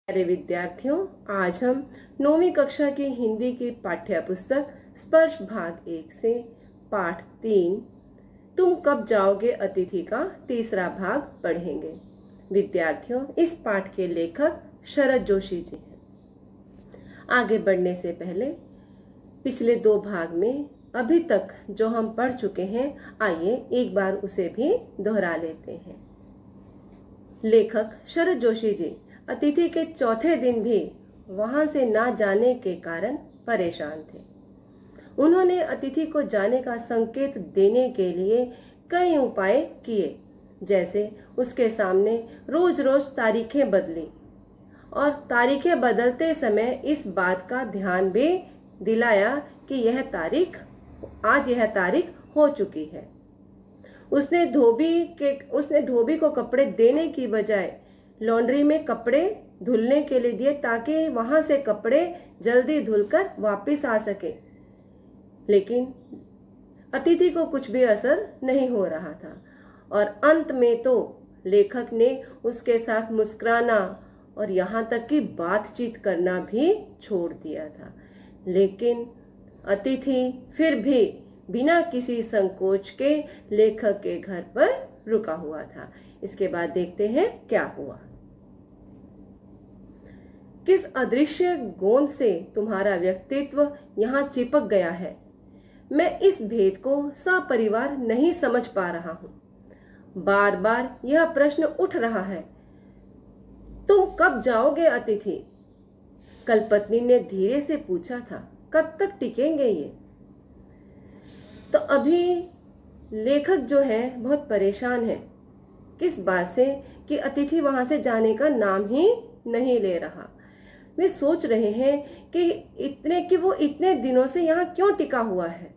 प्यारे विद्यार्थियों, आज हम 9वीं कक्षा की हिंदी की पाठ्य पुस्तक स्पर्श भाग 1 से पाठ 3 तुम कब जाओगे अतिथि का तीसरा भाग पढ़ेंगे। विद्यार्थियों, इस पाठ के लेखक शरद जोशी जी हैं। आगे बढ़ने से पहले पिछले 2 भाग में अभी तक जो हम पढ़ चुके हैं, आइए एक बार उसे भी दोहरा लेते हैं। लेखक शरद जोशी जी अतिथि के चौथे दिन भी वहां से ना जाने के कारण परेशान थे। उन्होंने अतिथि को जाने का संकेत देने के लिए कई उपाय किए, जैसे उसके सामने रोज रोज तारीखें बदली और तारीखें बदलते समय इस बात का ध्यान भी दिलाया कि आज यह तारीख हो चुकी है। उसने धोबी को कपड़े देने की बजाय लॉन्ड्री में कपड़े धुलने के लिए दिए, ताकि वहां से कपड़े जल्दी धुलकर वापस आ सके। लेकिन अतिथि को कुछ भी असर नहीं हो रहा था और अंत में तो लेखक ने उसके साथ मुस्कुराना और यहाँ तक कि बातचीत करना भी छोड़ दिया था। लेकिन अतिथि फिर भी बिना किसी संकोच के लेखक के घर पर रुका हुआ था। इसके बाद देखते हैं क्या हुआ। किस अदृश्य गोंद से तुम्हारा व्यक्तित्व यहाँ चिपक गया है, मैं इस भेद को सपरिवार नहीं समझ पा रहा हूँ। बार बार यह प्रश्न उठ रहा है, तुम कब जाओगे अतिथि? कल पत्नी ने धीरे से पूछा था, कब तक टिकेंगे ये? तो अभी लेखक जो है बहुत परेशान है किस बात से कि अतिथि वहां से जाने का नाम ही नहीं ले रहा। वे सोच रहे हैं कि वो इतने दिनों से यहाँ क्यों टिका हुआ है।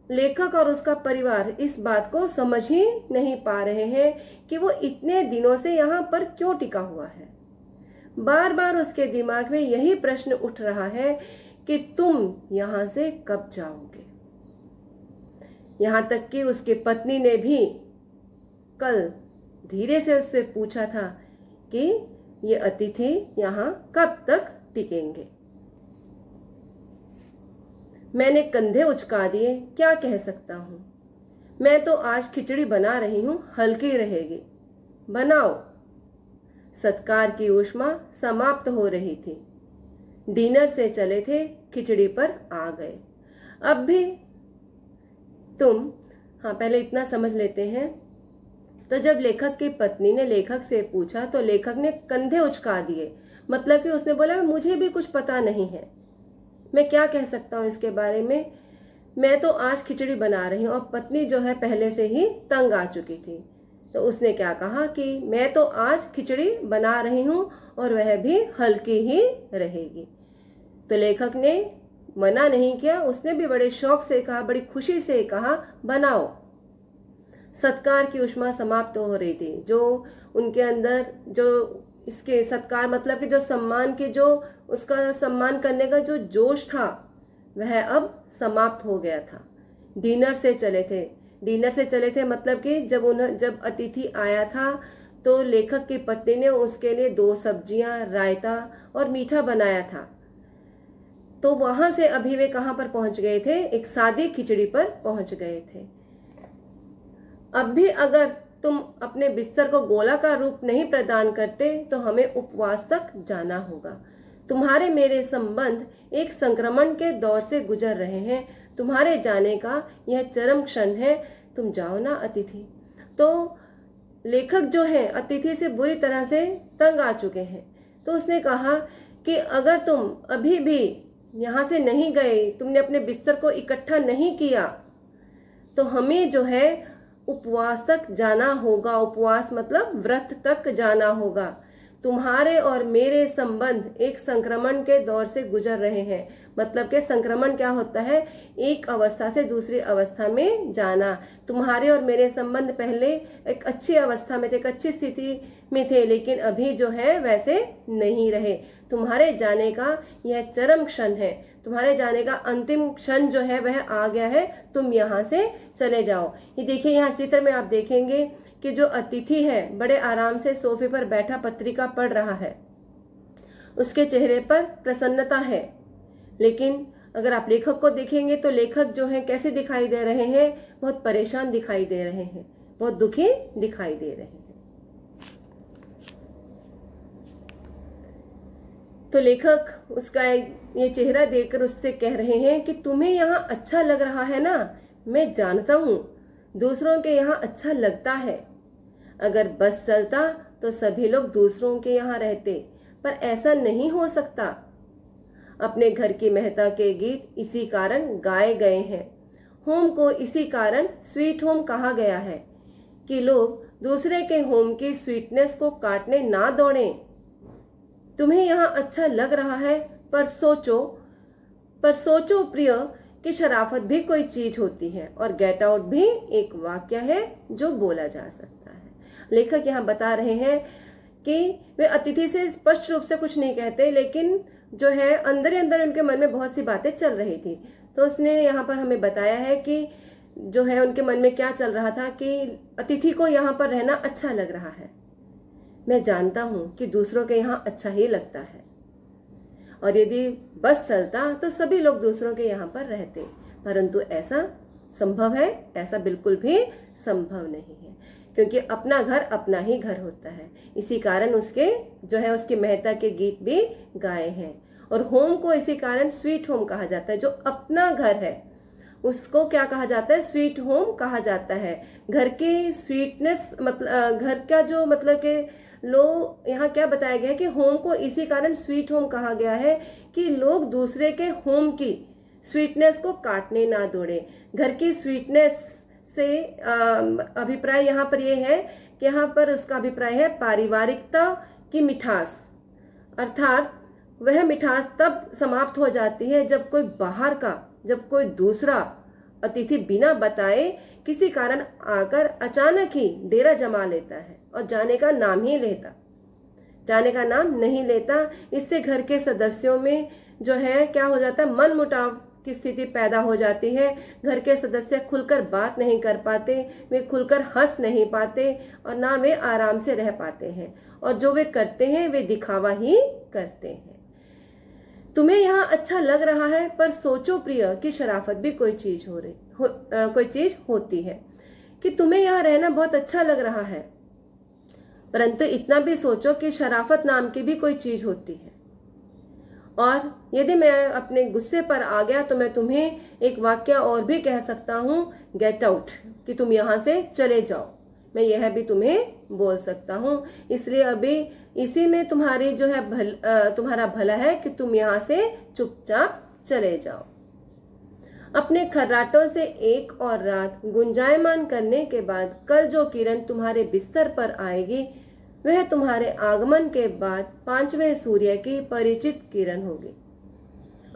लेखक और उसका परिवार इस बात को समझ ही नहीं पा रहे हैं कि वो इतने दिनों से यहाँ पर क्यों टिका हुआ है। बार बार उसके दिमाग में यही प्रश्न उठ रहा है कि तुम यहाँ से कब जाओगे। यहाँ तक कि उसकी पत्नी ने भी कल धीरे से उससे पूछा था कि ये अतिथि यहाँ कब तक टिकेंगे। मैंने कंधे उचका दिए, क्या कह सकता हूँ। मैं तो आज खिचड़ी बना रही हूँ, हल्की रहेगी, बनाओ। सत्कार की ऊष्मा समाप्त हो रही थी। डिनर से चले थे, खिचड़ी पर आ गए। अब भी पहले इतना समझ लेते हैं। तो जब लेखक की पत्नी ने लेखक से पूछा तो लेखक ने कंधे उचका दिए, मतलब कि उसने बोला मुझे भी कुछ पता नहीं है, मैं क्या कह सकता हूँ इसके बारे में। मैं तो आज खिचड़ी बना रही हूँ। और पत्नी जो है पहले से ही तंग आ चुकी थी, तो उसने क्या कहा कि मैं तो आज खिचड़ी बना रही हूँ और वह भी हल्की ही रहेगी। तो लेखक ने मना नहीं किया, उसने भी बड़े शौक से कहा, बड़ी खुशी से कहा, बनाओ। सत्कार की ऊष्मा समाप्त हो रही थी। जो उनके अंदर जो इसके सत्कार मतलब कि जो सम्मान की जो उसका सम्मान करने का जो जोश था वह अब समाप्त हो गया था। डिनर से चले थे मतलब कि जब अतिथि आया था तो लेखक की पत्नी ने उसके लिए 2 सब्जियां, रायता और मीठा बनाया था। तो वहां से अभी वे कहां पर पहुंच गए थे? एक सादी खिचड़ी पर पहुंच गए थे। अब भी अगर तुम अपने बिस्तर को गोलाकार रूप नहीं प्रदान करते तो हमें उपवास तक जाना होगा। तुम्हारे मेरे संबंध एक संक्रमण के दौर से गुजर रहे हैं। तुम्हारे जाने का यह चरम क्षण है। तुम जाओ ना अतिथि। तो लेखक जो है अतिथि से बुरी तरह से तंग आ चुके हैं। तो उसने कहा कि अगर तुम अभी भी यहाँ से नहीं गए, तुमने अपने बिस्तर को इकट्ठा नहीं किया, तो हमें जो है उपवास तक जाना होगा। उपवास मतलब व्रत तक जाना होगा। तुम्हारे और मेरे संबंध एक संक्रमण के दौर से गुजर रहे हैं। मतलब कि संक्रमण क्या होता है? एक अवस्था से दूसरी अवस्था में जाना। तुम्हारे और मेरे संबंध पहले एक अच्छी अवस्था में थे, एक अच्छी स्थिति में थे, लेकिन अभी जो है वैसे नहीं रहे। तुम्हारे जाने का यह चरम क्षण है। तुम्हारे जाने का अंतिम क्षण जो है वह आ गया है। तुम यहाँ से चले जाओ। ये देखिए, यहाँ चित्र में आप देखेंगे कि कि जो अतिथि है बड़े आराम से सोफे पर बैठा पत्रिका पढ़ रहा है, उसके चेहरे पर प्रसन्नता है। लेकिन अगर आप लेखक को देखेंगे तो लेखक जो है कैसे दिखाई दे रहे हैं, बहुत परेशान दिखाई दे रहे हैं, बहुत दुखी दिखाई दे रहे हैं। तो लेखक उसका ये चेहरा देखकर उससे कह रहे हैं कि तुम्हें यहाँ अच्छा लग रहा है ना, मैं जानता हूँ दूसरों के यहाँ अच्छा लगता है। अगर बस चलता तो सभी लोग दूसरों के यहाँ रहते, पर ऐसा नहीं हो सकता। अपने घर की महता के गीत इसी कारण गाए गए हैं। होम को इसी कारण स्वीट होम कहा गया है कि लोग दूसरे के होम की स्वीटनेस को काटने ना दौड़ें। तुम्हें यहाँ अच्छा लग रहा है, पर सोचो प्रिय कि शराफत भी कोई चीज होती है, और गेट आउट भी एक वाक्य है जो बोला जा सकता है। लेखक यहाँ बता रहे हैं कि वे अतिथि से स्पष्ट रूप से कुछ नहीं कहते, लेकिन जो है अंदर ही अंदर उनके मन में बहुत सी बातें चल रही थी। तो उसने यहाँ पर हमें बताया है कि जो है उनके मन में क्या चल रहा था कि अतिथि को यहाँ पर रहना अच्छा लग रहा है। मैं जानता हूँ कि दूसरों के यहाँ अच्छा ही लगता है, और यदि बस चलता तो सभी लोग दूसरों के यहाँ पर रहते, परंतु ऐसा संभव है? ऐसा बिल्कुल भी संभव नहीं है, क्योंकि अपना घर अपना ही घर होता है। इसी कारण उसके जो है उसकी महता के गीत भी गाए हैं। और होम को इसी कारण स्वीट होम कहा जाता है। जो अपना घर है उसको क्या कहा जाता है? स्वीट होम कहा जाता है। घर की स्वीटनेस मतलब घर का जो मतलब के लोग यहाँ क्या बताया गया है कि होम को इसी कारण स्वीट होम कहा गया है कि लोग दूसरे के होम की स्वीटनेस को काटने ना दौड़े। घर की स्वीटनेस से अभिप्राय यहाँ पर ये है कि यहाँ पर उसका अभिप्राय है पारिवारिकता की मिठास, अर्थात वह मिठास तब समाप्त हो जाती है जब कोई दूसरा अतिथि बिना बताए किसी कारण आकर अचानक ही डेरा जमा लेता है और जाने का नाम नहीं लेता। इससे घर के सदस्यों में जो है क्या हो जाता है, मन मुटाव की स्थिति पैदा हो जाती है। घर के सदस्य खुलकर बात नहीं कर पाते, वे खुलकर हंस नहीं पाते, और ना वे आराम से रह पाते हैं, और जो वे करते हैं वे दिखावा ही करते हैं। तुम्हें यहाँ अच्छा लग रहा है, पर सोचो प्रिय कि शराफत भी कोई चीज होती है। कि तुम्हें यहाँ रहना बहुत अच्छा लग रहा है, परंतु इतना भी सोचो कि शराफत नाम की भी कोई चीज होती है। और यदि मैं अपने गुस्से पर आ गया तो मैं तुम्हें एक वाक्य और भी कह सकता हूँ, गेट आउट, कि तुम यहाँ से चले जाओ। मैं यह भी तुम्हें बोल सकता हूँ। इसलिए अभी इसी में तुम्हारी जो है तुम्हारा भला है कि तुम यहाँ से चुपचाप चले जाओ। अपने खर्राटों से एक और रात गुंजायमान करने के बाद कल जो किरण तुम्हारे बिस्तर पर आएगी वह तुम्हारे आगमन के बाद 5वें सूर्य की परिचित किरण होगी।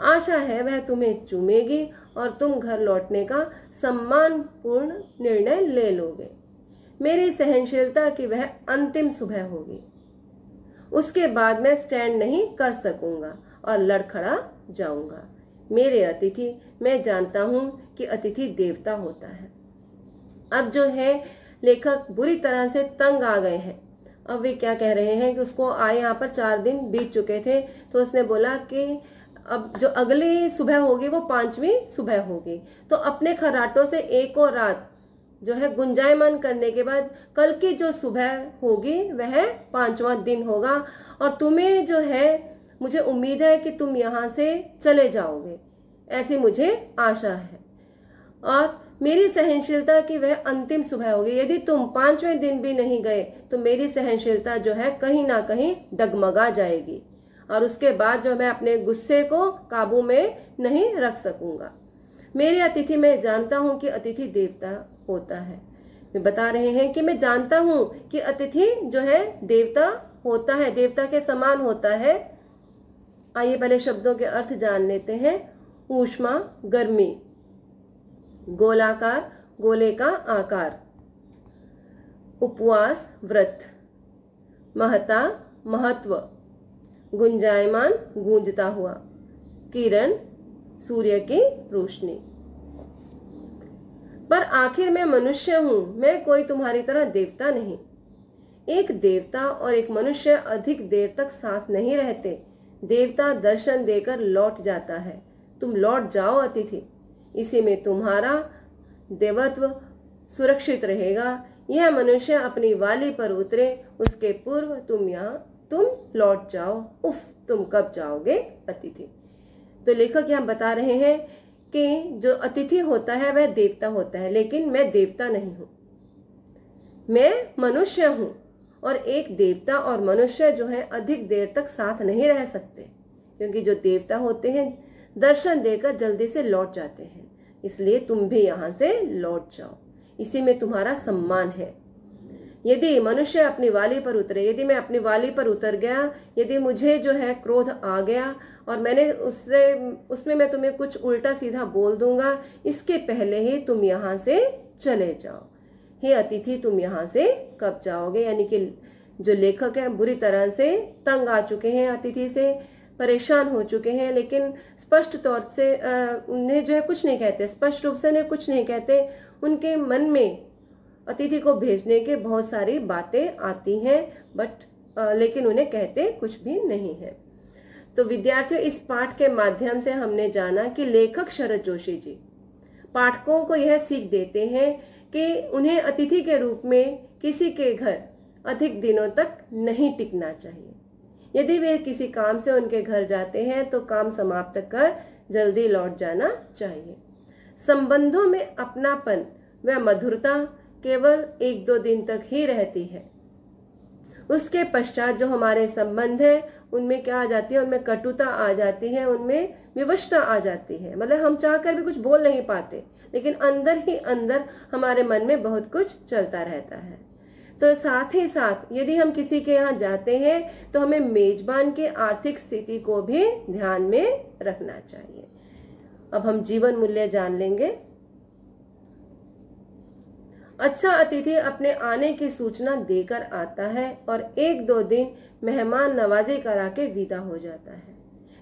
आशा है वह तुम्हें चूमेगी और तुम घर लौटने का सम्मानपूर्ण निर्णय ले लोगे। मेरी सहनशीलता की वह अंतिम सुबह होगी। उसके बाद मैं स्टैंड नहीं कर सकूंगा और लड़खड़ा जाऊंगा। मेरे अतिथि, मैं जानता हूं कि अतिथि देवता होता है। अब जो है लेखक बुरी तरह से तंग आ गए हैं। अब वे क्या कह रहे हैं कि उसको आए यहाँ पर 4 दिन बीत चुके थे, तो उसने बोला कि अब जो अगली सुबह होगी वो 5वीं सुबह होगी। तो अपने खर्राटों से एक और रात जो है गुंजायमान करने के बाद कल की जो सुबह होगी वह 5वां दिन होगा। और तुम्हें जो है मुझे उम्मीद है कि तुम यहाँ से चले जाओगे, ऐसी मुझे आशा है। और मेरी सहनशीलता की वह अंतिम सुबह होगी। यदि तुम 5वें दिन भी नहीं गए तो मेरी सहनशीलता जो है कहीं ना कहीं डगमगा जाएगी, और उसके बाद जो मैं अपने गुस्से को काबू में नहीं रख सकूंगा। मेरे अतिथि, मैं जानता हूं कि अतिथि देवता होता है। वे बता रहे हैं कि मैं जानता हूं कि अतिथि जो है देवता होता है, देवता के समान होता है। आइए पहले शब्दों के अर्थ जान लेते हैं। ऊष्मा, गर्मी, गोलाकार, गोले का आकार, उपवास, व्रत, महता, महत्व, गुंजायमान, गूंजता हुआ, किरण, सूर्य की रोशनी। पर आखिर मैं मनुष्य हूं, मैं कोई तुम्हारी तरह देवता नहीं। एक देवता और एक मनुष्य अधिक देर तक साथ नहीं रहते। देवता दर्शन देकर लौट जाता है, तुम लौट जाओ अतिथि, इसी में तुम्हारा देवत्व सुरक्षित रहेगा। यह मनुष्य अपनी वाली पर उतरे उसके पूर्व तुम लौट जाओ। उफ, तुम कब जाओगे अतिथि। तो लेखक यहाँ बता रहे हैं कि जो अतिथि होता है वह देवता होता है, लेकिन मैं देवता नहीं हूं, मैं मनुष्य हूं। और एक देवता और मनुष्य जो है अधिक देर तक साथ नहीं रह सकते, क्योंकि जो देवता होते हैं दर्शन देकर जल्दी से लौट जाते हैं। इसलिए तुम भी यहाँ से लौट जाओ, इसी में तुम्हारा सम्मान है। यदि मनुष्य अपनी वाली पर उतरे, यदि मैं अपनी वाली पर उतर गया, यदि मुझे जो है क्रोध आ गया और मैंने उसमें मैं तुम्हें कुछ उल्टा सीधा बोल दूंगा, इसके पहले ही तुम यहाँ से चले जाओ। हे अतिथि, तुम यहाँ से कब जाओगे। यानी कि जो लेखक है बुरी तरह से तंग आ चुके हैं, अतिथि से परेशान हो चुके हैं, लेकिन स्पष्ट तौर से उन्हें जो है कुछ नहीं कहते, स्पष्ट रूप से उन्हें कुछ नहीं कहते। उनके मन में अतिथि को भेजने के बहुत सारी बातें आती हैं, लेकिन उन्हें कहते कुछ भी नहीं है। तो विद्यार्थियों, इस पाठ के माध्यम से हमने जाना कि लेखक शरद जोशी जी पाठकों को यह सीख देते हैं कि उन्हें अतिथि के रूप में किसी के घर अधिक दिनों तक नहीं टिकना चाहिए। यदि वे किसी काम से उनके घर जाते हैं तो काम समाप्त कर जल्दी लौट जाना चाहिए। संबंधों में अपनापन व मधुरता केवल 1-2 दिन तक ही रहती है। उसके पश्चात जो हमारे संबंध है उनमें क्या आ जाती है, उनमें कटुता आ जाती है, उनमें विवशता आ जाती है। मतलब हम चाहकर भी कुछ बोल नहीं पाते, लेकिन अंदर ही अंदर हमारे मन में बहुत कुछ चलता रहता है। तो साथ ही साथ यदि हम किसी के यहाँ जाते हैं तो हमें मेजबान की आर्थिक स्थिति को भी ध्यान में रखना चाहिए। अब हम जीवन मूल्य जान लेंगे। अच्छा अतिथि अपने आने की सूचना देकर आता है और 1-2 दिन मेहमान नवाजी करा के विदा हो जाता है।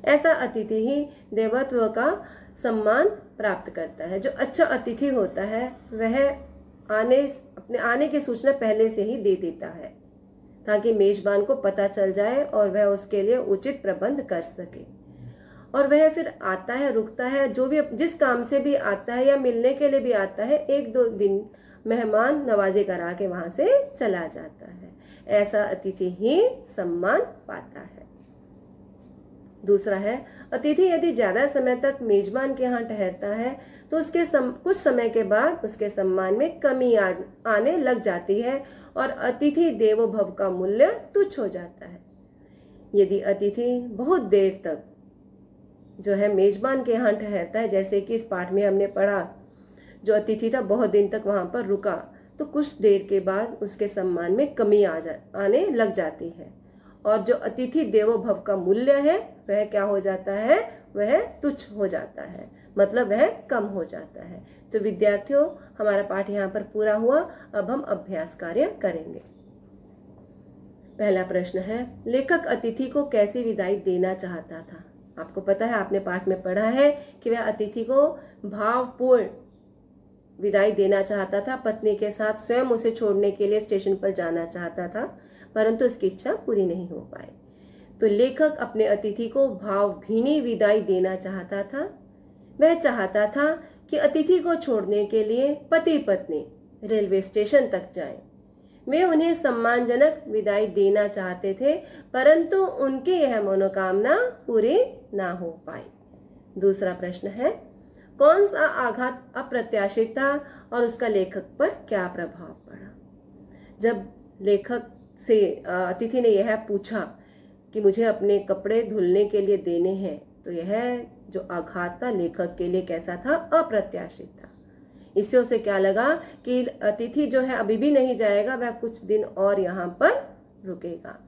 ऐसा अतिथि ही देवत्व का सम्मान प्राप्त करता है। जो अच्छा अतिथि होता है वह अपने आने की सूचना पहले से ही दे देता है, ताकि मेजबान को पता चल जाए और वह उसके लिए उचित प्रबंध कर सके। और वह फिर आता है, रुकता है, जो भी जिस काम से भी आता है या मिलने के लिए भी आता है, 1-2 दिन मेहमान नवाजी करा के वहां से चला जाता है। ऐसा अतिथि ही सम्मान पाता है। दूसरा है, अतिथि यदि ज्यादा समय तक मेजबान के यहाँ ठहरता है तो उसके कुछ समय के बाद उसके सम्मान में कमी आने लग जाती है और अतिथि देवो भव का मूल्य तुच्छ हो जाता है। यदि अतिथि बहुत देर तक जो है मेजबान के यहाँ ठहरता है, जैसे कि इस पाठ में हमने पढ़ा, जो अतिथि था बहुत दिन तक वहां पर रुका, तो कुछ देर के बाद उसके सम्मान में कमी आने लग जाती है और जो अतिथि देवो भव का मूल्य है वह क्या हो जाता है, वह तुच्छ हो जाता है, मतलब वह कम हो जाता है। तो विद्यार्थियों, हमारा पाठ यहाँ पर पूरा हुआ। अब हम अभ्यास कार्य करेंगे। पहला प्रश्न है, लेखक अतिथि को कैसी विदाई देना चाहता था। आपको पता है, आपने पाठ में पढ़ा है कि वह अतिथि को भावपूर्ण विदाई देना चाहता था। पत्नी के साथ स्वयं उसे छोड़ने के लिए स्टेशन पर जाना चाहता था, परंतु उसकी इच्छा पूरी नहीं हो पाई। तो लेखक अपने अतिथि को भावभीनी विदाई देना चाहता था। वह चाहता था कि अतिथि को छोड़ने के लिए पति पत्नी रेलवे स्टेशन तक जाएं। वे उन्हें सम्मानजनक विदाई देना चाहते थे, परंतु उनकी यह मनोकामना पूरी ना हो पाई। दूसरा प्रश्न है, कौन सा आघात अप्रत्याशित था और उसका लेखक पर क्या प्रभाव पड़ा। जब लेखक से अतिथि ने यह पूछा कि मुझे अपने कपड़े धुलने के लिए देने हैं, तो यह जो आघात था लेखक के लिए कैसा था, अप्रत्याशित था। इससे उसे क्या लगा कि अतिथि जो है अभी भी नहीं जाएगा, वह कुछ दिन और यहाँ पर रुकेगा।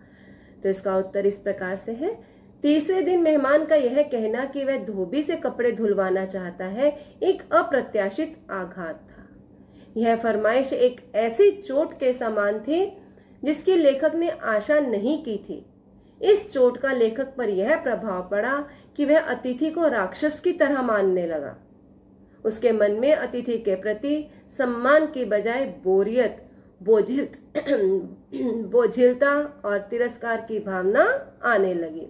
तो इसका उत्तर इस प्रकार से है। तीसरे दिन मेहमान का यह कहना कि वह धोबी से कपड़े धुलवाना चाहता है एक अप्रत्याशित आघात था। यह फरमाइश एक ऐसी चोट के समान थी जिसकी लेखक ने आशा नहीं की थी। इस चोट का लेखक पर यह प्रभाव पड़ा कि वह अतिथि को राक्षस की तरह मानने लगा। उसके मन में अतिथि के प्रति सम्मान की बजाय बोरियत, बोझिलता और तिरस्कार की भावना आने लगी।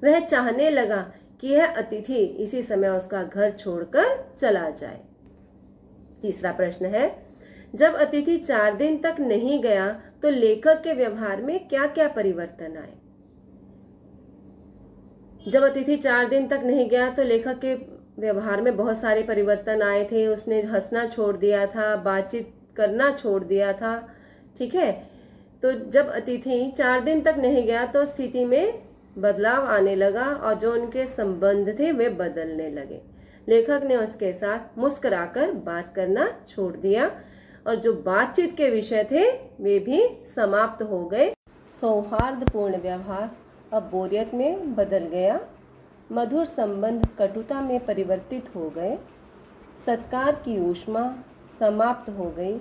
वह चाहने लगा कि यह अतिथि इसी समय उसका घर छोड़कर चला जाए। तीसरा प्रश्न है, जब अतिथि 4 दिन तक नहीं गया तो लेखक के व्यवहार में क्या क्या परिवर्तन आए? जब अतिथि 4 दिन तक नहीं गया तो लेखक के व्यवहार में बहुत सारे परिवर्तन आए थे। उसने हंसना छोड़ दिया था, बातचीत करना छोड़ दिया था। ठीक है, तो जब अतिथि 4 दिन तक नहीं गया तो स्थिति में बदलाव आने लगा और जो उनके संबंध थे वे बदलने लगे। लेखक ने उसके साथ मुस्कुराकर बात करना छोड़ दिया और जो बातचीत के विषय थे वे भी समाप्त हो गए। सौहार्दपूर्ण व्यवहार अब बोरियत में बदल गया। मधुर संबंध कटुता में परिवर्तित हो गए। सत्कार की ऊष्मा समाप्त हो गई।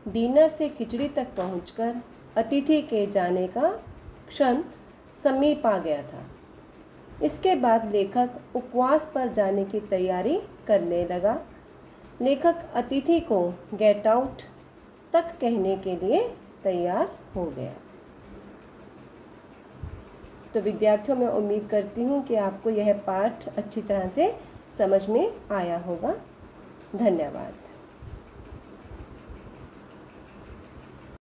डिनर से खिचड़ी तक पहुंचकर अतिथि के जाने का क्षण समीप आ गया था। इसके बाद लेखक उपवास पर जाने की तैयारी करने लगा। लेखक अतिथि को गेट आउट तक कहने के लिए तैयार हो गया। तो विद्यार्थियों, मैं उम्मीद करती हूँ कि आपको यह पाठ अच्छी तरह से समझ में आया होगा। धन्यवाद।